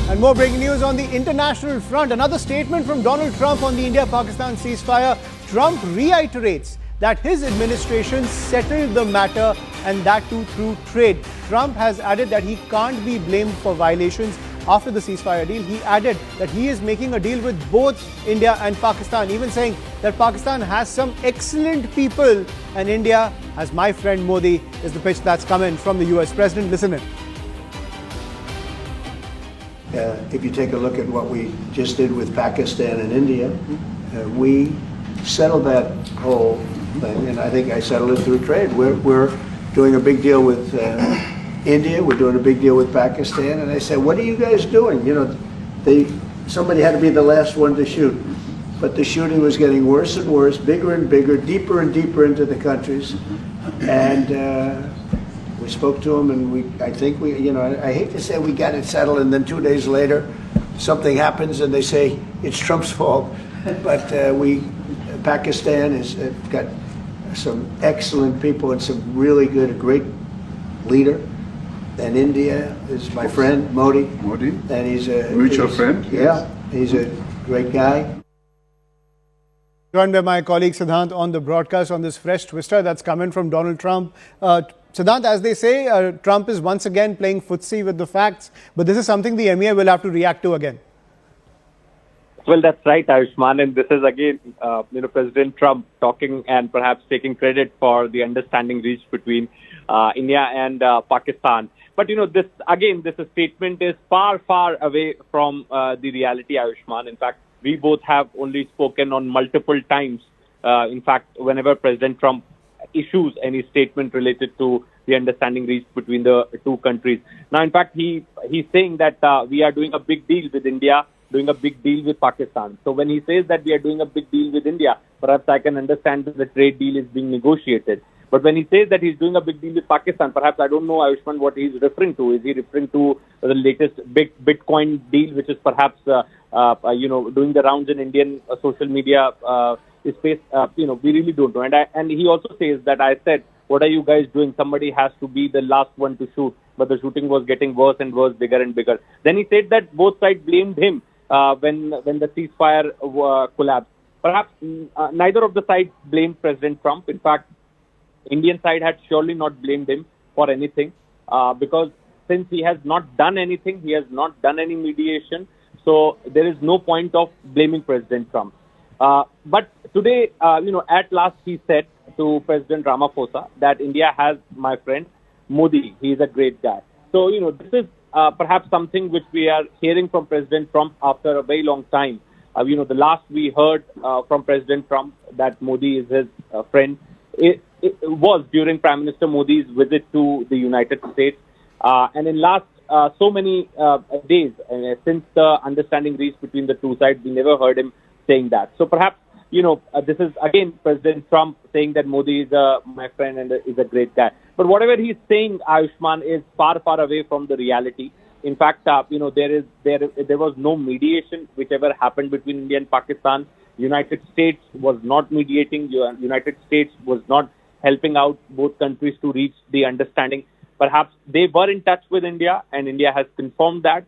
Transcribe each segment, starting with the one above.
And more breaking news on the international front. Another statement from Donald Trump on the India-Pakistan ceasefire. Trump reiterates that his administration settled the matter, and that too through trade. Trump has added that he can't be blamed for violations after the ceasefire deal. He added that he is making a deal with both India and Pakistan, even saying that Pakistan has some excellent people and India has my friend Modi, is the pitch that's come in from the US President. Listen in. If you take a look at what we just did with Pakistan and India, we settled that whole thing, and I think I settled it through trade. We're doing a big deal with India, we're doing a big deal with Pakistan, and I said, what are you guys doing? You know, somebody had to be the last one to shoot, but the shooting was getting worse and worse, bigger and bigger, deeper and deeper into the countries, and we spoke to them, and I think I hate to say we got it settled, and then 2 days later, something happens, and they say it's Trump's fault. But Pakistan has got some excellent people and some really good, a great leader. And India is my friend Modi. And he's a mutual friend. Yeah, he's a great guy. Joined by my colleague Siddhant on the broadcast on this fresh twister that's come in from Donald Trump. Siddhant, as they say, Trump is once again playing footsie with the facts, but this is something the MEA will have to react to again. Well, that's right, Ayushman, and this is again, President Trump talking and perhaps taking credit for the understanding reached between India and Pakistan. But this statement is far, far away from the reality, Ayushman. In fact, we both have only spoken on multiple times. In fact, whenever President Trump issues any statement related to the understanding reached between the two countries. Now, in fact, he's saying that we are doing a big deal with India, doing a big deal with Pakistan. So when he says that we are doing a big deal with India, perhaps I can understand that the trade deal is being negotiated. But when he says that he's doing a big deal with Pakistan, perhaps I don't know, Ayushman, what he's referring to. Is he referring to the latest big Bitcoin deal, which is perhaps, doing the rounds in Indian social media space? We really don't know. And he also says that I said, what are you guys doing? Somebody has to be the last one to shoot. But the shooting was getting worse and worse, bigger and bigger. Then he said that both sides blamed him when the ceasefire collapsed. Perhaps neither of the sides blamed President Trump. In fact, Indian side had surely not blamed him for anything because since he has not done anything, he has not done any mediation. So there is no point of blaming President Trump. But today, at last he said to President Ramaphosa that India has my friend Modi. He is a great guy. So, this is perhaps something which we are hearing from President Trump after a very long time. The last we heard from President Trump that Modi is his friend. It was during Prime Minister Modi's visit to the United States. And in last so many days, since the understanding reached between the two sides, we never heard him saying that. So perhaps, this is again President Trump saying that Modi is my friend and is a great guy. But whatever he's saying, Ayushman, is far, far away from the reality. In fact, there was no mediation which ever happened between India and Pakistan. United States was not mediating. United States was not helping out both countries to reach the understanding. Perhaps they were in touch with India, and India has confirmed that.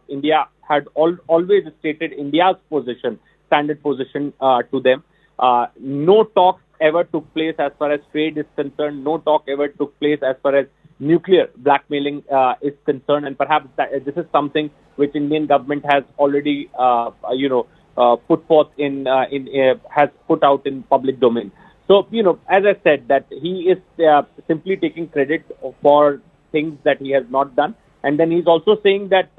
India had always stated India's position, standard position to them. No talks ever took place as far as trade is concerned. No talk ever took place as far as nuclear blackmailing is concerned. And perhaps this is something which Indian government has already, put forth has put out in public domain. So, as I said, that he is simply taking credit for things that he has not done. And then he's also saying that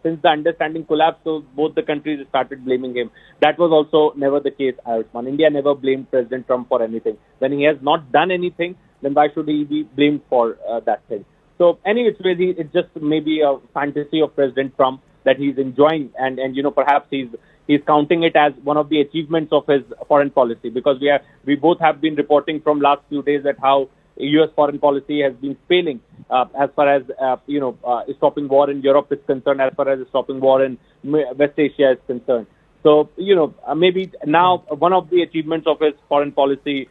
since the understanding collapsed, so both the countries started blaming him. That was also never the case, Ayushman. India never blamed President Trump for anything. When he has not done anything, then why should he be blamed for that thing? So anyway, it's just maybe a fantasy of President Trump that he's enjoying, and perhaps he's counting it as one of the achievements of his foreign policy, because we both have been reporting from last few days that how U.S. foreign policy has been failing as far as stopping war in Europe is concerned, as far as stopping war in West Asia is concerned. So maybe now one of the achievements of his foreign policy,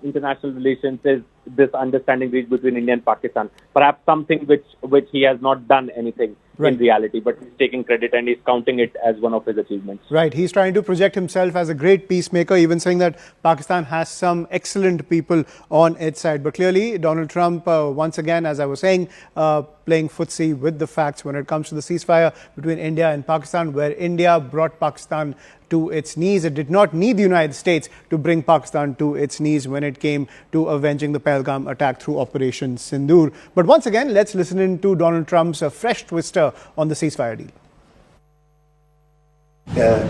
international relations, is this understanding reached between India and Pakistan. Perhaps something which he has not done anything in reality, but he's taking credit and he's counting it as one of his achievements. Right. He's trying to project himself as a great peacemaker, even saying that Pakistan has some excellent people on its side. But clearly, Donald Trump, once again, as I was saying, playing footsie with the facts when it comes to the ceasefire between India and Pakistan, where India brought Pakistan to its knees. It did not need the United States to bring Pakistan to its knees when it came to avenging the Pahalgam attack through Operation Sindoor. But once again, let's listen in to Donald Trump's fresh twister on the ceasefire deal.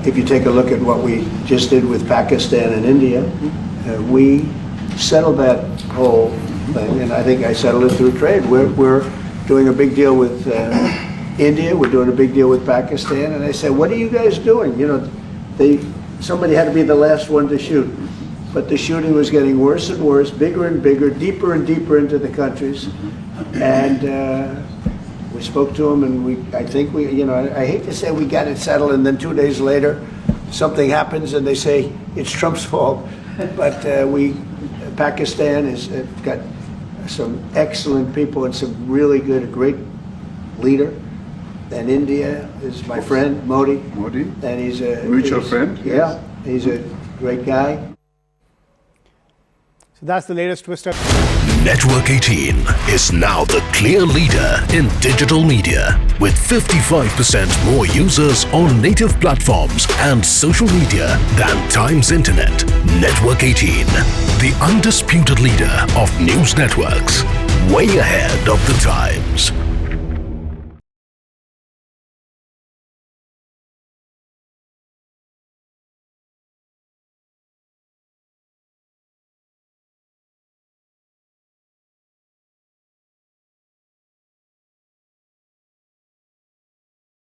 If you take a look at what we just did with Pakistan and India, we settled that whole thing, and I think I settled it through trade. We're doing a big deal with India, we're doing a big deal with Pakistan, and I said, what are you guys doing? You know, somebody had to be the last one to shoot, but the shooting was getting worse and worse, bigger and bigger, deeper and deeper into the countries, and we spoke to them, and I think I hate to say we got it settled, and then 2 days later, something happens, and they say it's Trump's fault. But Pakistan has got some excellent people and some really good, a great leader. And India is my friend, Modi. And he's a mutual friend. Yeah, he's a great guy. So that's the latest twister. Network 18 is now the clear leader in digital media, with 55% more users on native platforms and social media than Times Internet. Network 18, the undisputed leader of news networks, way ahead of the times.